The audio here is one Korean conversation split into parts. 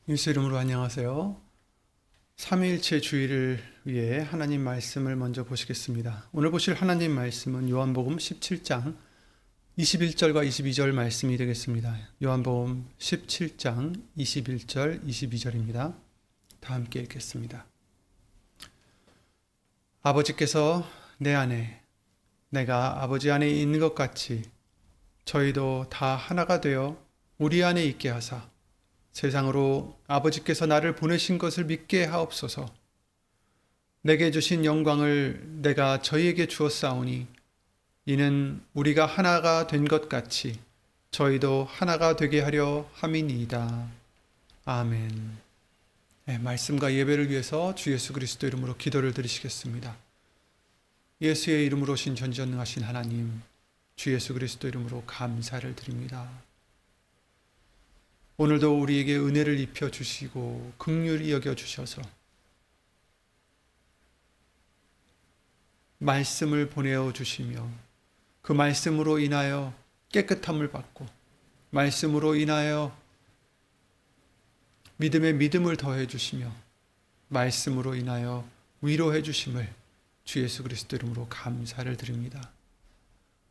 예수 이름으로 안녕하세요. 삼위일체 주의를 위해 하나님 말씀을 먼저 보시겠습니다. 오늘 보실 하나님 말씀은 요한복음 17장 21절과 22절 말씀이 되겠습니다. 요한복음 17장 21절, 22절입니다. 다 함께 읽겠습니다. 아버지께서 내 안에, 내가 아버지 안에 있는 것 같이 저희도 다 하나가 되어 우리 안에 있게 하사 세상으로 아버지께서 나를 보내신 것을 믿게 하옵소서. 내게 주신 영광을 내가 저희에게 주었사오니 이는 우리가 하나가 된 것 같이 저희도 하나가 되게 하려 함이니이다. 아멘. 네, 말씀과 예배를 위해서 주 예수 그리스도 이름으로 기도를 드리시겠습니다. 예수의 이름으로 오신 전지전능하신 하나님, 주 예수 그리스도 이름으로 감사를 드립니다. 오늘도 우리에게 은혜를 입혀 주시고 긍휼히 여겨 주셔서 말씀을 보내어 주시며 그 말씀으로 인하여 깨끗함을 받고 말씀으로 인하여 믿음에 믿음을 더해 주시며 말씀으로 인하여 위로해 주심을 주 예수 그리스도 이름으로 감사를 드립니다.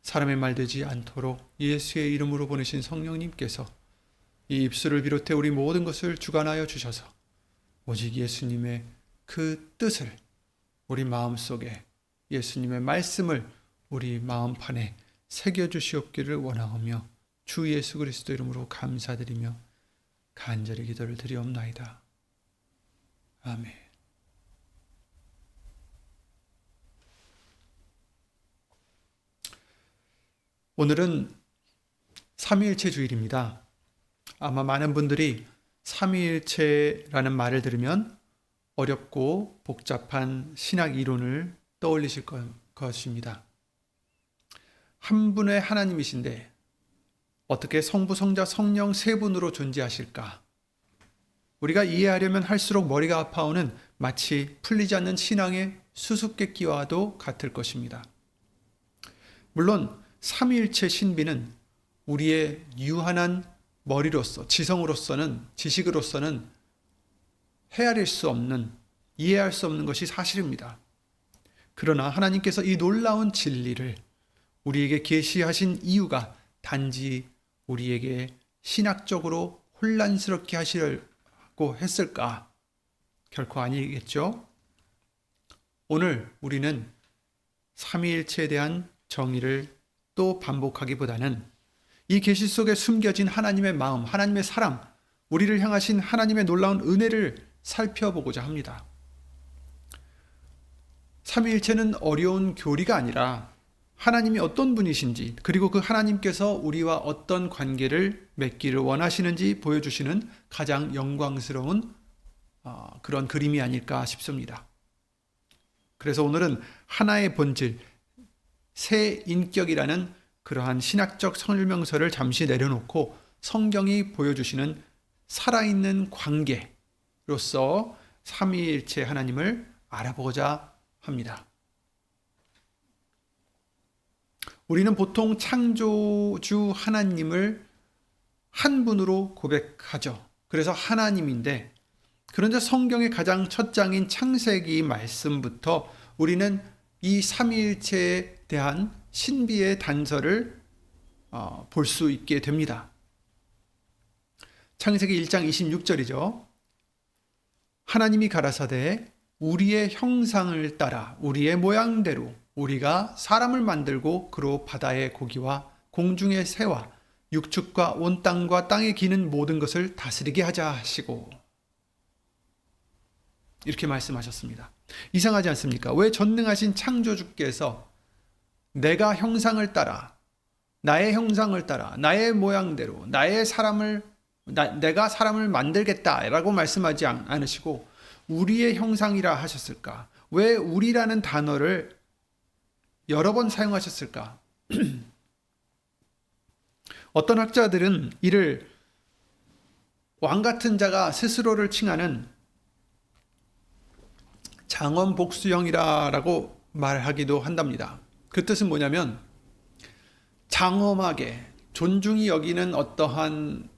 사람의 말 되지 않도록 예수의 이름으로 보내신 성령님께서 이 입술을 비롯해 우리 모든 것을 주관하여 주셔서 오직 예수님의 그 뜻을 우리 마음속에 예수님의 말씀을 우리 마음판에 새겨주시옵기를 원하오며 주 예수 그리스도 이름으로 감사드리며 간절히 기도를 드리옵나이다. 아멘. 오늘은 삼위일체 주일입니다. 아마 많은 분들이 삼위일체라는 말을 들으면 어렵고 복잡한 신학 이론을 떠올리실 것입니다. 한 분의 하나님이신데 어떻게 성부, 성자, 성령 세 분으로 존재하실까? 우리가 이해하려면 할수록 머리가 아파오는 마치 풀리지 않는 신앙의 수수께끼와도 같을 것입니다. 물론 삼위일체 신비는 우리의 유한한 머리로서, 지식으로서는 헤아릴 수 없는, 이해할 수 없는 것이 사실입니다. 그러나 하나님께서 이 놀라운 진리를 우리에게 계시하신 이유가 단지 우리에게 신학적으로 혼란스럽게 하시려고 했을까? 결코 아니겠죠? 오늘 우리는 삼위일체에 대한 정의를 또 반복하기보다는 이 계시 속에 숨겨진 하나님의 마음, 하나님의 사랑, 우리를 향하신 하나님의 놀라운 은혜를 살펴보고자 합니다. 삼위일체는 어려운 교리가 아니라 하나님이 어떤 분이신지, 그리고 그 하나님께서 우리와 어떤 관계를 맺기를 원하시는지 보여주시는 가장 영광스러운 그런 그림이 아닐까 싶습니다. 그래서 오늘은 하나의 본질, 새 인격이라는 그러한 신학적 설명서를 잠시 내려놓고 성경이 보여주시는 살아있는 관계로서 삼위일체 하나님을 알아보고자 합니다. 우리는 보통 창조주 하나님을 한 분으로 고백하죠. 그래서 하나님인데, 그런데 성경의 가장 첫 장인 창세기 말씀부터 우리는 이 삼위일체에 대한 신비의 단서를 볼 수 있게 됩니다. 창세기 1장 26절이죠. 하나님이 가라사대 우리의 형상을 따라 우리의 모양대로 우리가 사람을 만들고 그로 바다의 고기와 공중의 새와 육축과 온 땅과 땅에 기는 모든 것을 다스리게 하자 하시고, 이렇게 말씀하셨습니다. 이상하지 않습니까? 왜 전능하신 창조주께서 내가 형상을 따라, 나의 형상을 따라, 나의 모양대로, 내가 사람을 만들겠다라고 말씀하지 않으시고 우리의 형상이라 하셨을까? 왜 우리라는 단어를 여러 번 사용하셨을까? 어떤 학자들은 이를 왕 같은 자가 스스로를 칭하는 장엄복수형이라고 말하기도 한답니다. 그 뜻은 뭐냐면 장엄하게 존중이 여기는 어떠한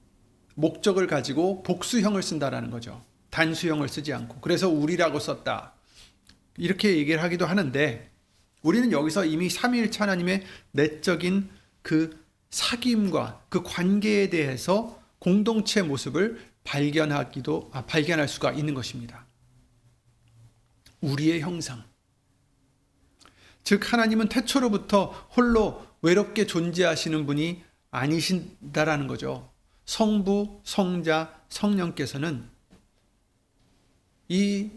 목적을 가지고 복수형을 쓴다라는 거죠. 단수형을 쓰지 않고. 그래서 우리라고 썼다. 이렇게 얘기를 하기도 하는데 우리는 여기서 이미 삼위일체 하나님의 내적인 그 사귐과 그 관계에 대해서 공동체 모습을 발견할 수가 있는 것입니다. 우리의 형상. 즉 하나님은 태초로부터 홀로 외롭게 존재하시는 분이 아니신다라는 거죠. 성부, 성자, 성령께서는 이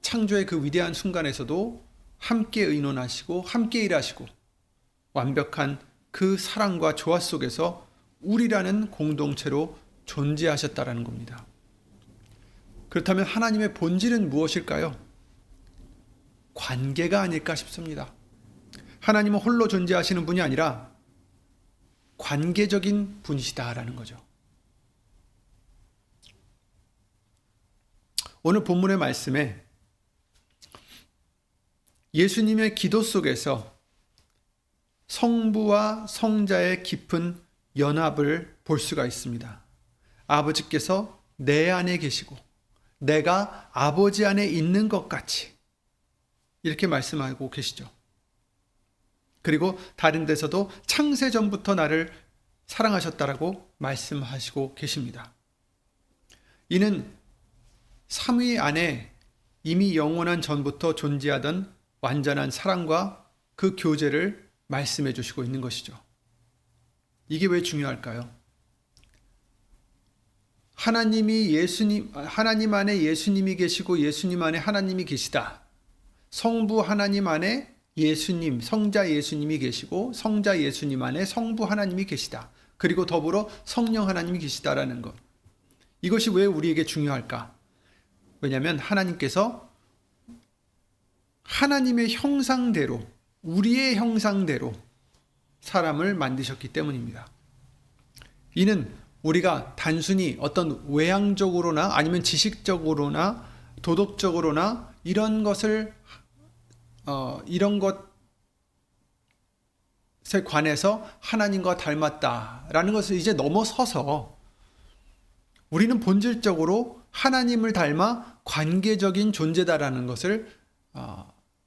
창조의 그 위대한 순간에서도 함께 의논하시고 함께 일하시고 완벽한 그 사랑과 조화 속에서 우리라는 공동체로 존재하셨다라는 겁니다. 그렇다면 하나님의 본질은 무엇일까요? 관계가 아닐까 싶습니다. 하나님은 홀로 존재하시는 분이 아니라 관계적인 분이시다라는 거죠. 오늘 본문의 말씀에 예수님의 기도 속에서 성부와 성자의 깊은 연합을 볼 수가 있습니다. 아버지께서 내 안에 계시고 내가 아버지 안에 있는 것 같이 이렇게 말씀하고 계시죠. 그리고 다른 데서도 창세 전부터 나를 사랑하셨다라고 말씀하시고 계십니다. 이는 삼위 안에 이미 영원한 전부터 존재하던 완전한 사랑과 그 교제를 말씀해 주시고 있는 것이죠. 이게 왜 중요할까요? 하나님 안에 예수님이 계시고 예수님 안에 하나님이 계시다. 성부 하나님 안에 예수님, 성자 예수님이 계시고 성자 예수님 안에 성부 하나님이 계시다. 그리고 더불어 성령 하나님이 계시다라는 것. 이것이 왜 우리에게 중요할까? 왜냐하면 하나님께서 하나님의 형상대로, 우리의 형상대로 사람을 만드셨기 때문입니다. 이는 우리가 단순히 어떤 외향적으로나 아니면 지식적으로나 도덕적으로나 이런 것에 관해서 하나님과 닮았다라는 것을 이제 넘어서서 우리는 본질적으로 하나님을 닮아 관계적인 존재다라는 것을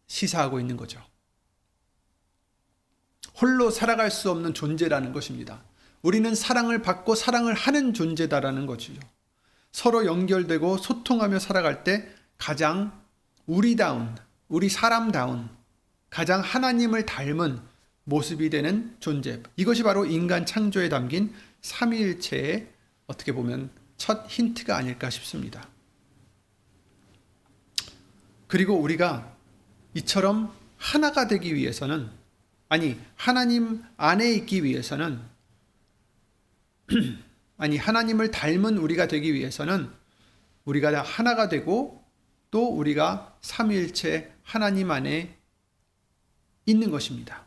시사하고 있는 거죠. 홀로 살아갈 수 없는 존재라는 것입니다. 우리는 사랑을 받고 사랑을 하는 존재다라는 것이죠. 서로 연결되고 소통하며 살아갈 때 가장 우리다운, 우리 사람다운, 가장 하나님을 닮은 모습이 되는 존재. 이것이 바로 인간 창조에 담긴 삼위일체의 어떻게 보면 첫 힌트가 아닐까 싶습니다. 그리고 우리가 이처럼 하나가 되기 위해서는, 하나님 안에 있기 위해서는, 하나님을 닮은 우리가 되기 위해서는 우리가 하나가 되고 또 우리가 삼위일체 하나님 안에 있는 것입니다.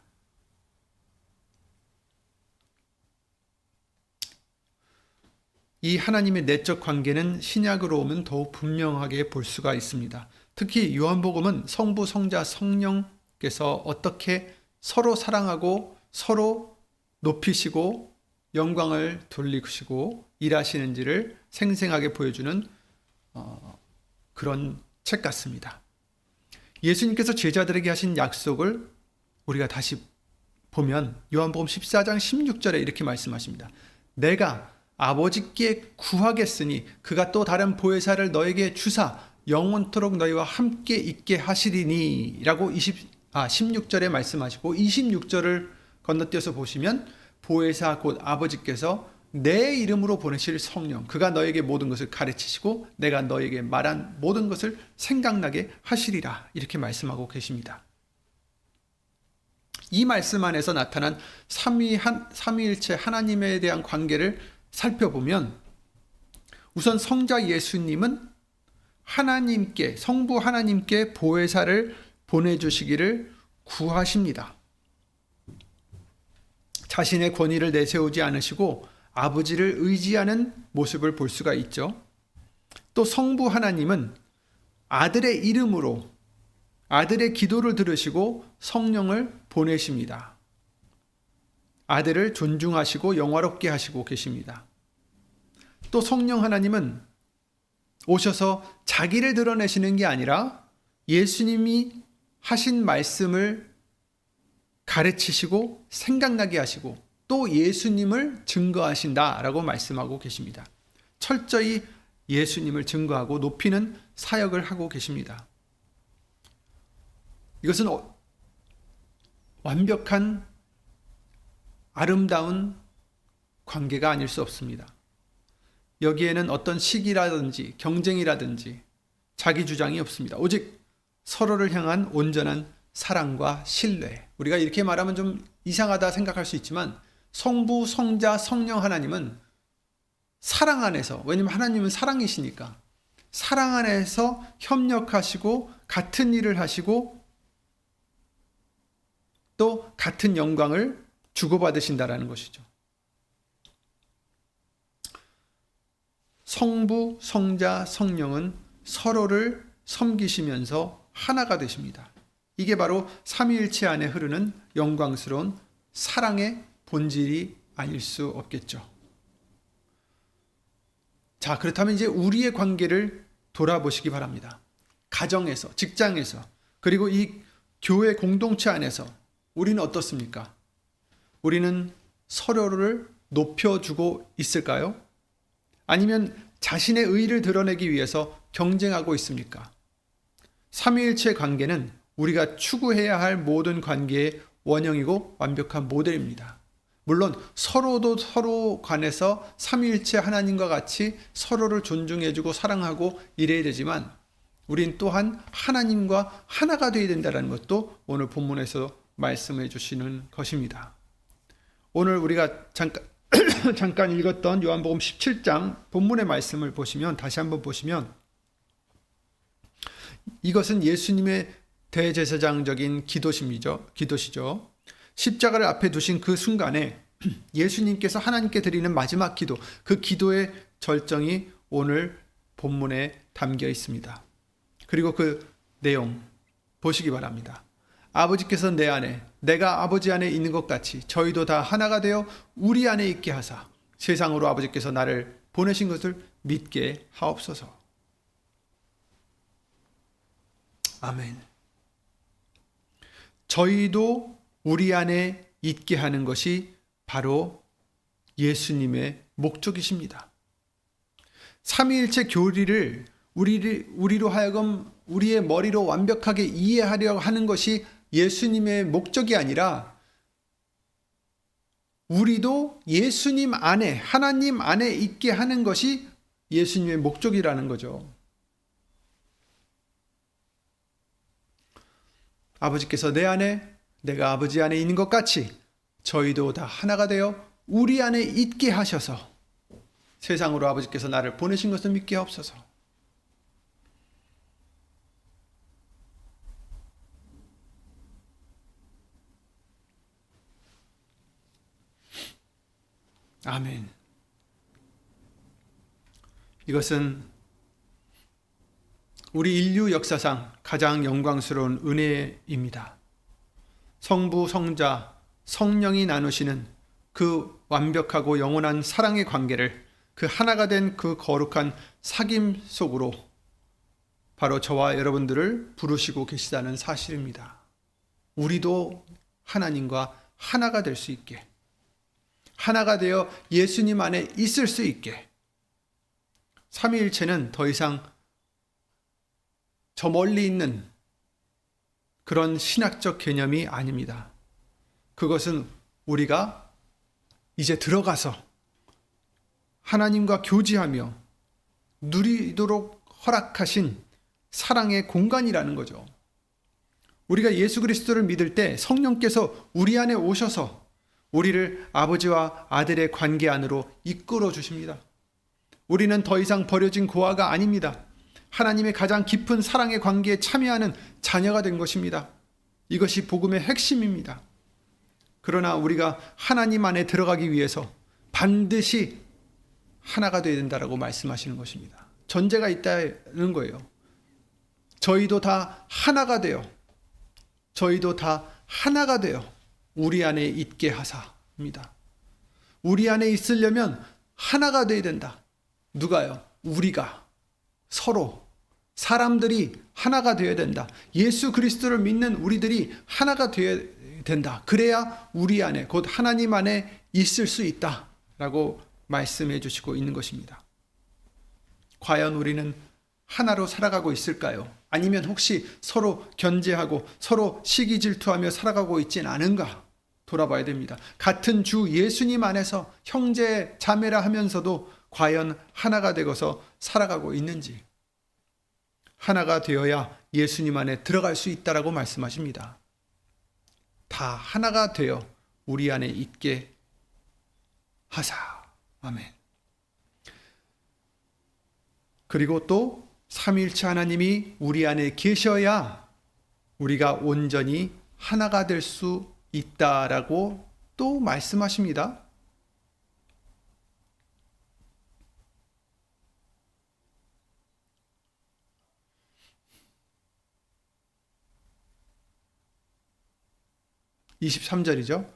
이 하나님의 내적 관계는 신약으로 오면 더욱 분명하게 볼 수가 있습니다. 특히 요한복음은 성부, 성자, 성령께서 어떻게 서로 사랑하고 서로 높이시고 영광을 돌리시고 일하시는지를 생생하게 보여주는 그런 책 같습니다. 예수님께서 제자들에게 하신 약속을 우리가 다시 보면 요한복음 14장 16절에 이렇게 말씀하십니다. 내가 아버지께 구하겠으니 그가 또 다른 보혜사를 너에게 주사 영원토록 너희와 함께 있게 하시리니 라고 16절에 말씀하시고 26절을 건너뛰어서 보시면 보혜사 곧 아버지께서 내 이름으로 보내실 성령, 그가 너에게 모든 것을 가르치시고 내가 너에게 말한 모든 것을 생각나게 하시리라, 이렇게 말씀하고 계십니다. 이 말씀 안에서 나타난 삼위일체 하나님에 대한 관계를 살펴보면 우선 성자 예수님은 하나님께, 성부 하나님께 보혜사를 보내주시기를 구하십니다. 자신의 권위를 내세우지 않으시고 아버지를 의지하는 모습을 볼 수가 있죠. 또 성부 하나님은 아들의 이름으로 아들의 기도를 들으시고 성령을 보내십니다. 아들을 존중하시고 영화롭게 하시고 계십니다. 또 성령 하나님은 오셔서 자기를 드러내시는 게 아니라 예수님이 하신 말씀을 가르치시고 생각나게 하시고 또 예수님을 증거하신다라고 말씀하고 계십니다. 철저히 예수님을 증거하고 높이는 사역을 하고 계십니다. 이것은 완벽한 아름다운 관계가 아닐 수 없습니다. 여기에는 어떤 시기라든지 경쟁이라든지 자기 주장이 없습니다. 오직 서로를 향한 온전한 사랑과 신뢰. 우리가 이렇게 말하면 좀 이상하다 생각할 수 있지만 성부, 성자, 성령 하나님은 사랑 안에서, 왜냐하면 하나님은 사랑이시니까 사랑 안에서 협력하시고 같은 일을 하시고 또 같은 영광을 주고받으신다라는 것이죠. 성부, 성자, 성령은 서로를 섬기시면서 하나가 되십니다. 이게 바로 삼위일체 안에 흐르는 영광스러운 사랑의 본질이 아닐 수 없겠죠. 자, 그렇다면 이제 우리의 관계를 돌아보시기 바랍니다. 가정에서, 직장에서, 그리고 이 교회 공동체 안에서 우리는 어떻습니까? 우리는 서로를 높여주고 있을까요? 아니면 자신의 의의를 드러내기 위해서 경쟁하고 있습니까? 삼위일체 관계는 우리가 추구해야 할 모든 관계의 원형이고 완벽한 모델입니다. 물론 서로도 서로 간에서 삼위일체 하나님과 같이 서로를 존중해주고 사랑하고 이래야 되지만 우린 또한 하나님과 하나가 되어야 된다는 것도 오늘 본문에서 말씀해 주시는 것입니다. 오늘 우리가 잠깐 읽었던 요한복음 17장 본문의 말씀을 보시면, 다시 한번 보시면, 이것은 예수님의 대제사장적인 기도시죠. 십자가를 앞에 두신 그 순간에 예수님께서 하나님께 드리는 마지막 기도, 그 기도의 절정이 오늘 본문에 담겨 있습니다. 그리고 그 내용 보시기 바랍니다. 아버지께서 내 안에, 내가 아버지 안에 있는 것 같이 저희도 다 하나가 되어 우리 안에 있게 하사 세상으로 아버지께서 나를 보내신 것을 믿게 하옵소서. 아멘. 저희도 우리 안에 있게 하는 것이 바로 예수님의 목적이십니다. 삼위일체 교리를 우리로 하여금 우리의 머리로 완벽하게 이해하려 하는 것이 예수님의 목적이 아니라 우리도 예수님 안에, 하나님 안에 있게 하는 것이 예수님의 목적이라는 거죠. 아버지께서 내 안에, 내가 아버지 안에 있는 것 같이 저희도 다 하나가 되어 우리 안에 있게 하셔서 세상으로 아버지께서 나를 보내신 것을 믿게 하옵소서. 아멘. 이것은 우리 인류 역사상 가장 영광스러운 은혜입니다. 성부, 성자, 성령이 나누시는 그 완벽하고 영원한 사랑의 관계를 그 하나가 된 그 거룩한 사귐 속으로 바로 저와 여러분들을 부르시고 계시다는 사실입니다. 우리도 하나님과 하나가 될 수 있게, 하나가 되어 예수님 안에 있을 수 있게, 삼위일체는 더 이상 저 멀리 있는 그런 신학적 개념이 아닙니다. 그것은 우리가 이제 들어가서 하나님과 교제하며 누리도록 허락하신 사랑의 공간이라는 거죠. 우리가 예수 그리스도를 믿을 때 성령께서 우리 안에 오셔서 우리를 아버지와 아들의 관계 안으로 이끌어 주십니다. 우리는 더 이상 버려진 고아가 아닙니다. 하나님의 가장 깊은 사랑의 관계에 참여하는 자녀가 된 것입니다. 이것이 복음의 핵심입니다. 그러나 우리가 하나님 안에 들어가기 위해서 반드시 하나가 되어야 된다라고 말씀하시는 것입니다. 전제가 있다는 거예요. 저희도 다 하나가 되어, 저희도 다 하나가 되어 우리 안에 있게 하사입니다. 우리 안에 있으려면 하나가 되어야 된다. 누가요? 우리가 서로 사람들이 하나가 되어야 된다. 예수 그리스도를 믿는 우리들이 하나가 되어야 된다. 그래야 우리 안에 곧 하나님 안에 있을 수 있다 라고 말씀해 주시고 있는 것입니다. 과연 우리는 하나로 살아가고 있을까요? 아니면 혹시 서로 견제하고 서로 시기 질투하며 살아가고 있진 않은가 돌아봐야 됩니다. 같은 주 예수님 안에서 형제 자매라 하면서도 과연 하나가 되어서 살아가고 있는지, 하나가 되어야 예수님 안에 들어갈 수 있다라고 말씀하십니다. 다 하나가 되어 우리 안에 있게 하사. 아멘. 그리고 또 삼위일체 하나님이 우리 안에 계셔야 우리가 온전히 하나가 될 수 있다라고 또 말씀하십니다. (23절이죠)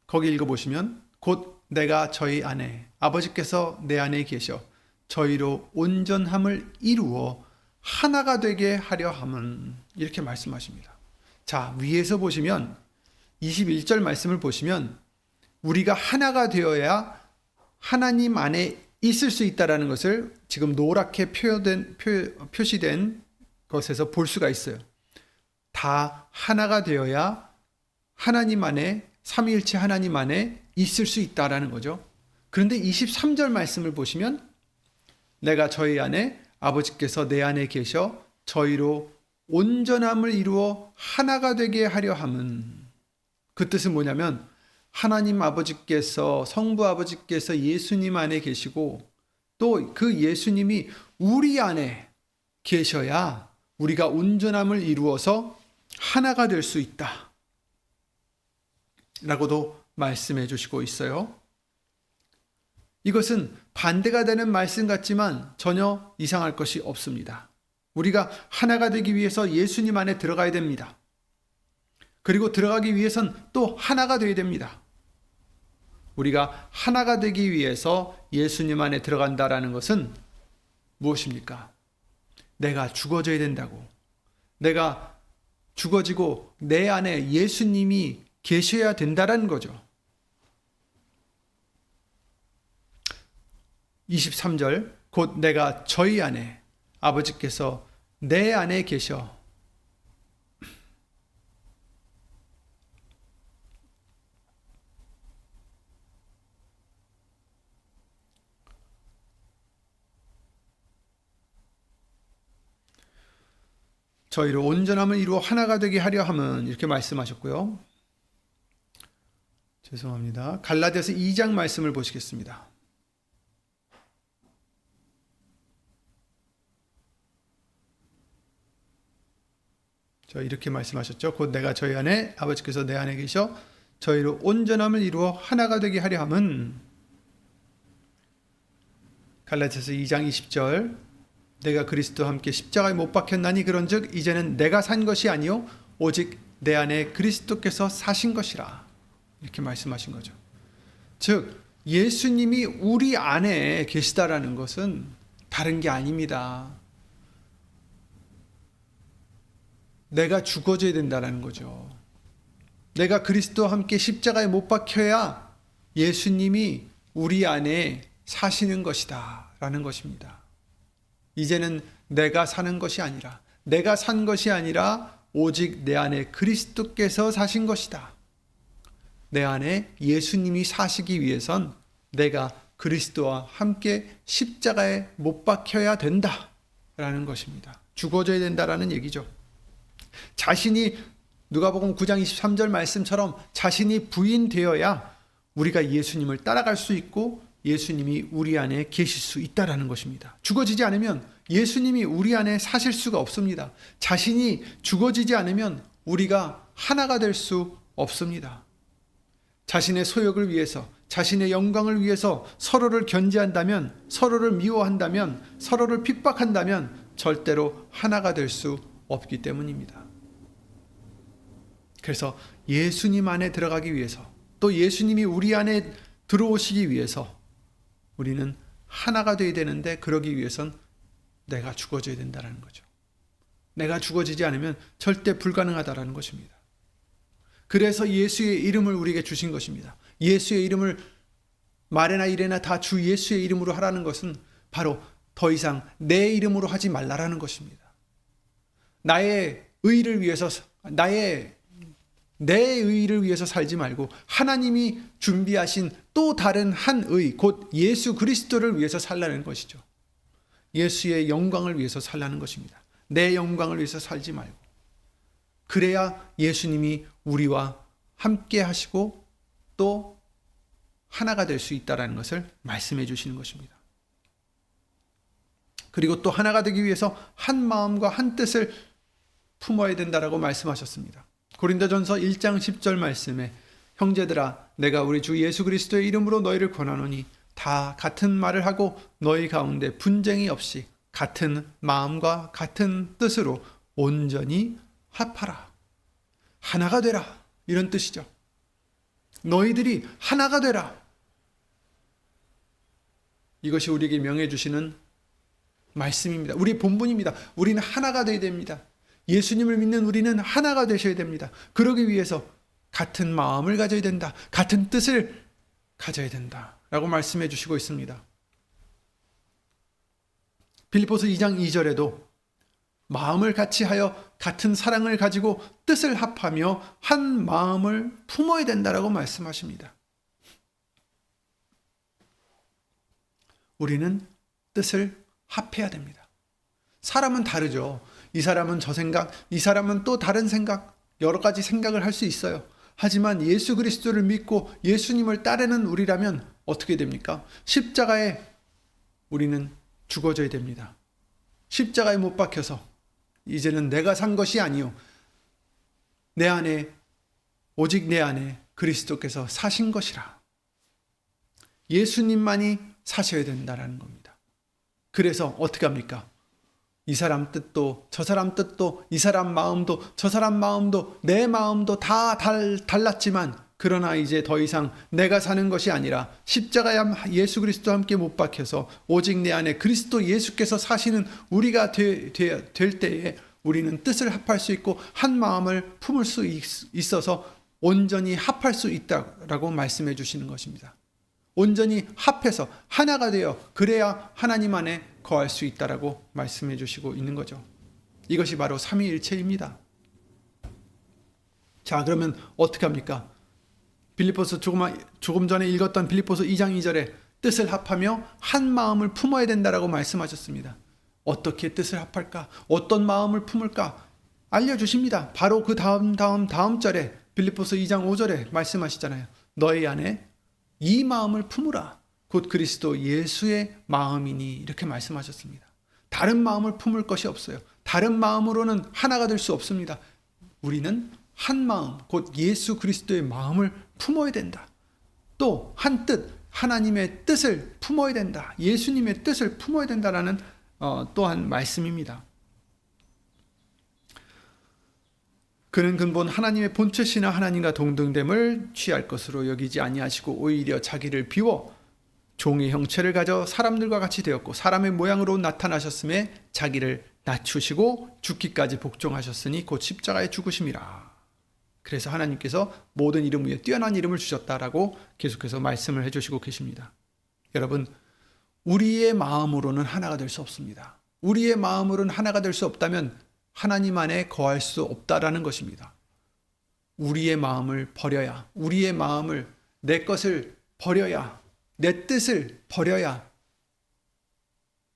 거기 읽어보시면 곧 내가 저희 안에 아버지께서 내 안에 계셔 저희로 온전함을 이루어 하나가 되게 하려 함은, 이렇게 말씀하십니다. 자, 위에서 보시면 21절 말씀을 보시면 우리가 하나가 되어야 하나님 안에 있을 수 있다는 것을 지금 노랗게 표시된 것에서 볼 수가 있어요. 다 하나가 되어야 하나님 안에, 삼위일체 하나님 안에 있을 수 있다라는 거죠. 그런데 23절 말씀을 보시면 내가 저희 안에 아버지께서 내 안에 계셔 저희로 온전함을 이루어 하나가 되게 하려 함은, 그 뜻은 뭐냐면 하나님 아버지께서, 성부 아버지께서 예수님 안에 계시고 또 그 예수님이 우리 안에 계셔야 우리가 온전함을 이루어서 하나가 될 수 있다 라고도 말씀해 주시고 있어요. 이것은 반대가 되는 말씀 같지만 전혀 이상할 것이 없습니다. 우리가 하나가 되기 위해서 예수님 안에 들어가야 됩니다. 그리고 들어가기 위해선 또 하나가 되어야 됩니다. 우리가 하나가 되기 위해서 예수님 안에 들어간다라는 것은 무엇입니까? 내가 죽어져야 된다고. 내가 죽어지고 내 안에 예수님이 계셔야 된다라는 거죠. 23절 곧 내가 저희 안에 아버지께서 내 안에 계셔 저희로 온전함을 이루어 하나가 되게 하려 함은, 이렇게 말씀하셨고요. 죄송합니다. 갈라디아서 2장 말씀을 보시겠습니다. 이렇게 말씀하셨죠. 곧 내가 저희 안에 아버지께서 내 안에 계셔 저희로 온전함을 이루어 하나가 되게 하려 함은, 갈라디아서 2장 20절 내가 그리스도와 함께 십자가에 못 박혔나니 그런즉 이제는 내가 산 것이 아니요 오직 내 안에 그리스도께서 사신 것이라, 이렇게 말씀하신 거죠. 즉 예수님이 우리 안에 계시다라는 것은 다른 게 아닙니다. 내가 죽어져야 된다는 거죠. 내가 그리스도와 함께 십자가에 못 박혀야 예수님이 우리 안에 사시는 것이다 라는 것입니다. 이제는 내가 사는 것이 아니라, 내가 산 것이 아니라 오직 내 안에 그리스도께서 사신 것이다. 내 안에 예수님이 사시기 위해선 내가 그리스도와 함께 십자가에 못 박혀야 된다 라는 것입니다. 죽어져야 된다라는 얘기죠. 자신이, 누가복음 9장 23절 말씀처럼 자신이 부인되어야 우리가 예수님을 따라갈 수 있고 예수님이 우리 안에 계실 수 있다라는 것입니다. 죽어지지 않으면 예수님이 우리 안에 사실 수가 없습니다. 자신이 죽어지지 않으면 우리가 하나가 될 수 없습니다. 자신의 소욕을 위해서, 자신의 영광을 위해서 서로를 견제한다면, 서로를 미워한다면, 서로를 핍박한다면 절대로 하나가 될 수 없기 때문입니다. 그래서 예수님 안에 들어가기 위해서, 또 예수님이 우리 안에 들어오시기 위해서 우리는 하나가 되어야 되는데 그러기 위해선 내가 죽어져야 된다는 거죠. 내가 죽어지지 않으면 절대 불가능하다라는 것입니다. 그래서 예수의 이름을 우리에게 주신 것입니다. 예수의 이름을 말에나 이래나 다 주 예수의 이름으로 하라는 것은 바로 더 이상 내 이름으로 하지 말라라는 것입니다. 나의 의를 위해서, 내 의를 위해서 살지 말고 하나님이 준비하신 또 다른 한 의, 곧 예수 그리스도를 위해서 살라는 것이죠. 예수의 영광을 위해서 살라는 것입니다. 내 영광을 위해서 살지 말고. 그래야 예수님이 우리와 함께 하시고 또 하나가 될 수 있다는 것을 말씀해 주시는 것입니다. 그리고 또 하나가 되기 위해서 한 마음과 한 뜻을 품어야 된다라고 말씀하셨습니다. 고린도전서 1장 10절 말씀에 형제들아 내가 우리 주 예수 그리스도의 이름으로 너희를 권하노니 다 같은 말을 하고 너희 가운데 분쟁이 없이 같은 마음과 같은 뜻으로 온전히 합하라. 하나가 되라. 이런 뜻이죠. 너희들이 하나가 되라. 이것이 우리에게 명해 주시는 말씀입니다. 우리의 본분입니다. 우리는 하나가 되어야 됩니다. 예수님을 믿는 우리는 하나가 되셔야 됩니다. 그러기 위해서 같은 마음을 가져야 된다. 같은 뜻을 가져야 된다. 라고 말씀해 주시고 있습니다. 빌립보서 2장 2절에도 마음을 같이 하여 같은 사랑을 가지고 뜻을 합하며 한 마음을 품어야 된다라고 말씀하십니다. 우리는 뜻을 합해야 됩니다. 사람은 다르죠. 이 사람은 저 생각, 이 사람은 또 다른 생각, 여러 가지 생각을 할 수 있어요. 하지만 예수 그리스도를 믿고 예수님을 따르는 우리라면 어떻게 됩니까? 십자가에 우리는 죽어져야 됩니다. 십자가에 못 박혀서 이제는 내가 산 것이 아니요 내 안에, 오직 내 안에 그리스도께서 사신 것이라. 예수님만이 사셔야 된다는 겁니다. 그래서 어떻게 합니까? 이 사람 뜻도 저 사람 뜻도 이 사람 마음도 저 사람 마음도 내 마음도 다 달랐지만 그러나 이제 더 이상 내가 사는 것이 아니라 십자가에 예수 그리스도와 함께 못 박혀서 오직 내 안에 그리스도 예수께서 사시는 우리가 될 때에 우리는 뜻을 합할 수 있고 한 마음을 품을 수 있어서 온전히 합할 수 있다라고 말씀해 주시는 것입니다. 온전히 합해서 하나가 되어 그래야 하나님 안에 거할 수 있다라고 말씀해 주시고 있는 거죠. 이것이 바로 삼위일체입니다. 자, 그러면 어떻게 합니까? 빌립보서 조금 전에 읽었던 빌립보서 2장 2절에 뜻을 합하며 한 마음을 품어야 된다라고 말씀하셨습니다. 어떻게 뜻을 합할까? 어떤 마음을 품을까? 알려주십니다. 바로 그 다음 절에 빌립보서 2장 5절에 말씀하시잖아요. 너희 안에 이 마음을 품으라. 곧 그리스도 예수의 마음이니 이렇게 말씀하셨습니다. 다른 마음을 품을 것이 없어요. 다른 마음으로는 하나가 될 수 없습니다. 우리는 한 마음, 곧 예수 그리스도의 마음을 품어야 된다. 또 한 뜻, 하나님의 뜻을 품어야 된다. 예수님의 뜻을 품어야 된다라는 또한 말씀입니다. 그는 근본 하나님의 본체시나 하나님과 동등됨을 취할 것으로 여기지 아니하시고 오히려 자기를 비워 종의 형체를 가져 사람들과 같이 되었고 사람의 모양으로 나타나셨음에 자기를 낮추시고 죽기까지 복종하셨으니 곧 십자가에 죽으심이라. 그래서 하나님께서 모든 이름 위에 뛰어난 이름을 주셨다라고 계속해서 말씀을 해주시고 계십니다. 여러분, 우리의 마음으로는 하나가 될 수 없습니다. 우리의 마음으로는 하나가 될 수 없다면 하나님 안에 거할 수 없다라는 것입니다. 우리의 마음을 버려야, 우리의 마음을, 내 것을 버려야, 내 뜻을 버려야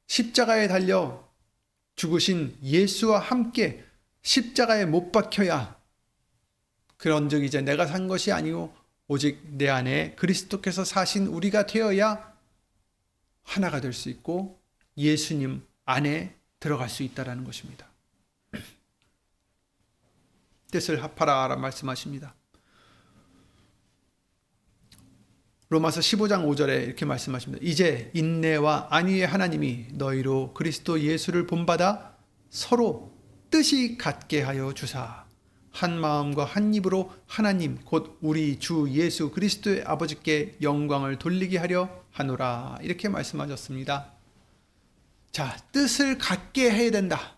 십자가에 달려 죽으신 예수와 함께 십자가에 못 박혀야 그런즉 이제 내가 산 것이 아니고 오직 내 안에 그리스도께서 사신 우리가 되어야 하나가 될 수 있고 예수님 안에 들어갈 수 있다는 것입니다. 뜻을 합하라 말씀하십니다. 로마서 15장 5절에 이렇게 말씀하십니다. 이제 인내와 안위의 하나님이 너희로 그리스도 예수를 본받아 서로 뜻이 같게 하여 주사 한 마음과 한 입으로 하나님 곧 우리 주 예수 그리스도의 아버지께 영광을 돌리게 하려 하노라. 이렇게 말씀하셨습니다. 자, 뜻을 같게 해야 된다.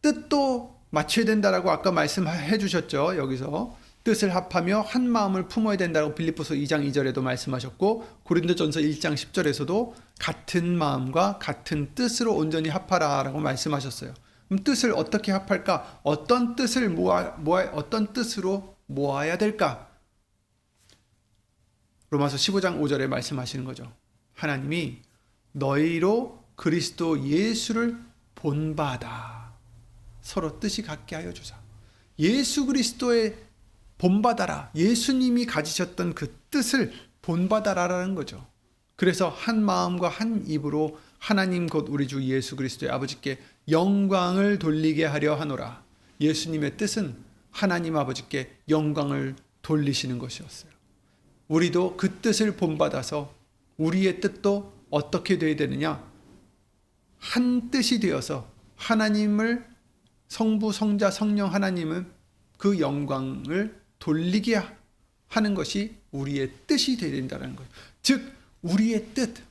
뜻도 맞춰야 된다라고 아까 말씀해 주셨죠. 여기서 뜻을 합하며 한 마음을 품어야 된다고 빌립보서 2장 2절에도 말씀하셨고, 고린도전서 1장 10절에서도 같은 마음과 같은 뜻으로 온전히 합하라라고 말씀하셨어요. 그럼 뜻을 어떻게 합할까? 어떤 뜻을 어떤 뜻으로 모아야 될까? 로마서 15장 5절에 말씀하시는 거죠. 하나님이 너희로 그리스도 예수를 본받아 서로 뜻이 같게 하여 주사. 예수 그리스도의 본받아라. 예수님이 가지셨던 그 뜻을 본받아라라는 거죠. 그래서 한 마음과 한 입으로 하나님 곧 우리 주 예수 그리스도의 아버지께 영광을 돌리게 하려 하노라. 예수님의 뜻은 하나님 아버지께 영광을 돌리시는 것이었어요. 우리도 그 뜻을 본받아서 우리의 뜻도 어떻게 되어야 되느냐? 한 뜻이 되어서 하나님을, 성부, 성자, 성령 하나님은 그 영광을 돌리게 하는 것이 우리의 뜻이 되어야 된다는 거예요. 즉 우리의 뜻,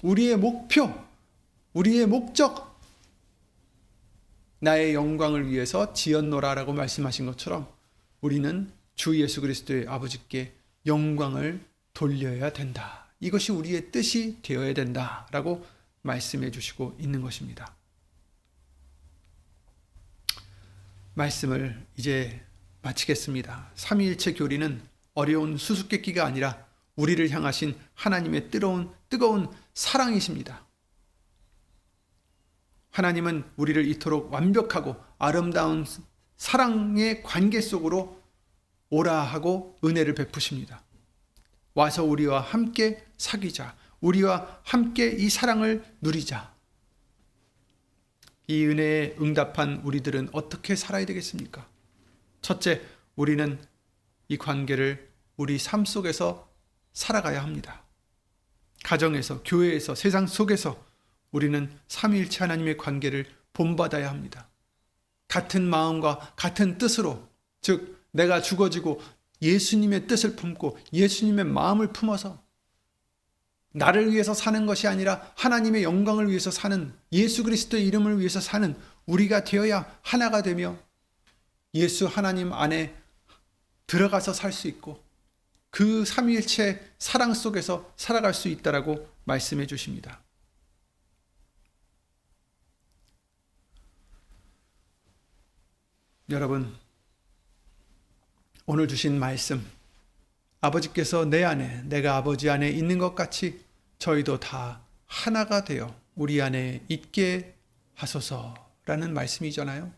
우리의 목표, 우리의 목적, 나의 영광을 위해서 지었노라라고 말씀하신 것처럼 우리는 주 예수 그리스도의 아버지께 영광을 돌려야 된다. 이것이 우리의 뜻이 되어야 된다라고 말씀해 주시고 있는 것입니다. 말씀을 이제 마치겠습니다. 삼위일체 교리는 어려운 수수께끼가 아니라 우리를 향하신 하나님의 뜨거운 사랑이십니다. 하나님은 우리를 이토록 완벽하고 아름다운 사랑의 관계 속으로 오라 하고 은혜를 베푸십니다. 와서 우리와 함께 사귀자. 우리와 함께 이 사랑을 누리자. 이 은혜에 응답한 우리들은 어떻게 살아야 되겠습니까? 첫째, 우리는 이 관계를 우리 삶 속에서 살아가야 합니다. 가정에서, 교회에서, 세상 속에서 우리는 삼위일체 하나님의 관계를 본받아야 합니다. 같은 마음과 같은 뜻으로, 즉 내가 죽어지고 예수님의 뜻을 품고 예수님의 마음을 품어서 나를 위해서 사는 것이 아니라 하나님의 영광을 위해서 사는, 예수 그리스도의 이름을 위해서 사는 우리가 되어야 하나가 되며 예수 하나님 안에 들어가서 살 수 있고 그 삼위일체 사랑 속에서 살아갈 수 있다라고 말씀해 주십니다. 여러분, 오늘 주신 말씀, 아버지께서 내 안에, 내가 아버지 안에 있는 것 같이 저희도 다 하나가 되어 우리 안에 있게 하소서라는 말씀이잖아요.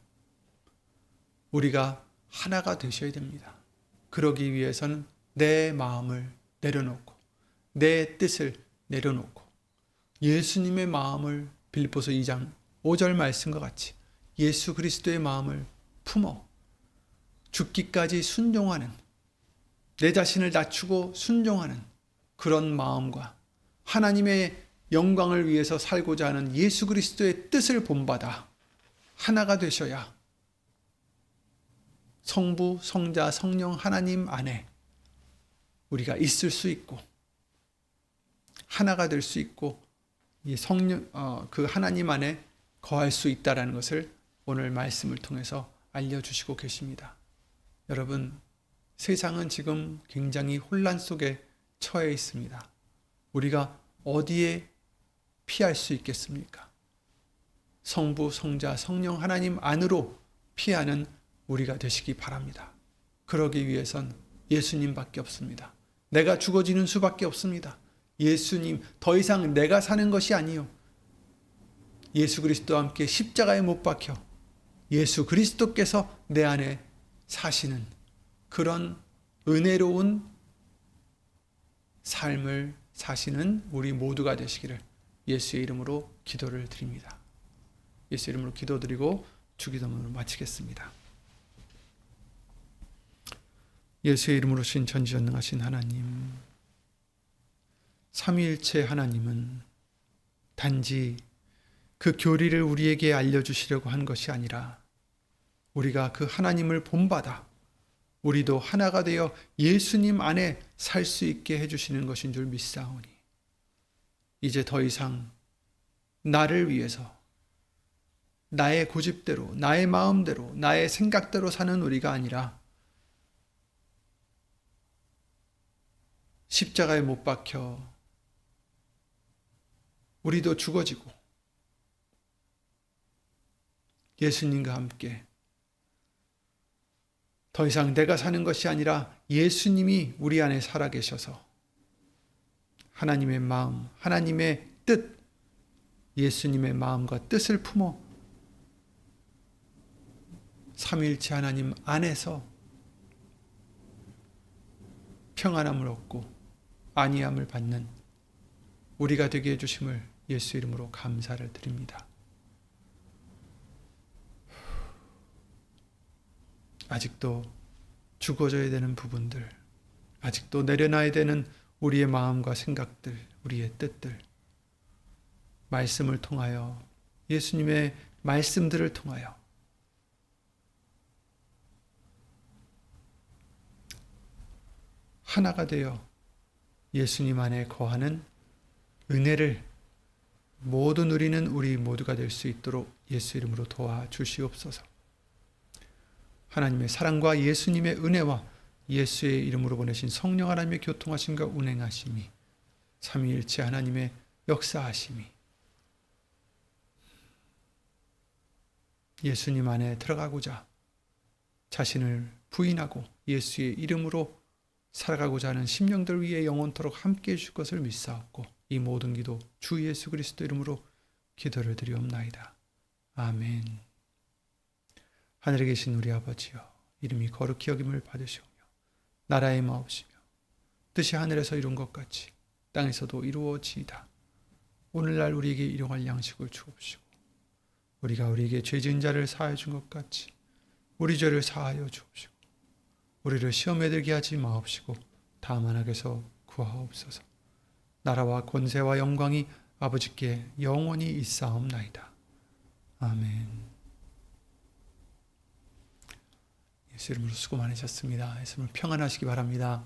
우리가 하나가 되셔야 됩니다. 그러기 위해서는 내 마음을 내려놓고 내 뜻을 내려놓고 예수님의 마음을, 빌립보서 2장 5절 말씀과 같이 예수 그리스도의 마음을 품어 죽기까지 순종하는, 내 자신을 낮추고 순종하는 그런 마음과 하나님의 영광을 위해서 살고자 하는 예수 그리스도의 뜻을 본받아 하나가 되셔야 성부, 성자, 성령 하나님 안에 우리가 있을 수 있고 하나가 될 수 있고 이 성령, 그 하나님 안에 거할 수 있다라는 것을 오늘 말씀을 통해서 알려주시고 계십니다. 여러분, 세상은 지금 굉장히 혼란 속에 처해 있습니다. 우리가 어디에 피할 수 있겠습니까? 성부, 성자, 성령 하나님 안으로 피하는 우리가 되시기 바랍니다. 그러기 위해선 예수님밖에 없습니다. 내가 죽어지는 수밖에 없습니다. 예수님, 더 이상 내가 사는 것이 아니요, 예수 그리스도와 함께 십자가에 못 박혀 예수 그리스도께서 내 안에 사시는 그런 은혜로운 삶을 사시는 우리 모두가 되시기를 예수의 이름으로 기도를 드립니다. 예수의 이름으로 기도드리고 주기도문을 마치겠습니다. 예수의 이름으로 신 전지전능하신 하나님, 삼위일체 하나님은 단지 그 교리를 우리에게 알려주시려고 한 것이 아니라 우리가 그 하나님을 본받아 우리도 하나가 되어 예수님 안에 살 수 있게 해주시는 것인 줄 믿사오니 이제 더 이상 나를 위해서 나의 고집대로, 나의 마음대로, 나의 생각대로 사는 우리가 아니라 십자가에 못 박혀 우리도 죽어지고 예수님과 함께 더 이상 내가 사는 것이 아니라 예수님이 우리 안에 살아계셔서 하나님의 마음, 하나님의 뜻, 예수님의 마음과 뜻을 품어 삼위일체 하나님 안에서 평안함을 얻고 안위함을 받는 우리가 되게 해주심을 예수 이름으로 감사를 드립니다. 아직도 죽어져야 되는 부분들, 아직도 내려놔야 되는 우리의 마음과 생각들, 우리의 뜻들, 말씀을 통하여, 예수님의 말씀들을 통하여 하나가 되어 예수님 안에 거하는 은혜를 모두 누리는 우리 모두가 될 수 있도록 예수 이름으로 도와주시옵소서. 하나님의 사랑과 예수님의 은혜와 예수의 이름으로 보내신 성령 하나님의 교통하심과 운행하심이, 삼위일체 하나님의 역사하심이 예수님 안에 들어가고자 자신을 부인하고 예수의 이름으로 살아가고자 하는 심령들 위에 영원토록 함께해 주실 것을 믿사옵고 이 모든 기도 주 예수 그리스도 이름으로 기도를 드리옵나이다. 아멘. 하늘에 계신 우리 아버지여, 이름이 거룩히 여김을 받으시오며 나라의 마옵시며 뜻이 하늘에서 이룬 것 같이 땅에서도 이루어지이다. 오늘날 우리에게 일용할 양식을 주옵시고 우리가 우리에게 죄 지은 자를 사하여 준 것 같이 우리 죄를 사하여 주옵시고 우리를 시험에 들게 하지 마옵시고 다만 악에서 구하옵소서. 나라와 권세와 영광이 아버지께 영원히 있사옵나이다. 아멘. 예수 이름으로 수고 많으셨습니다. 예수님을 평안하시기 바랍니다.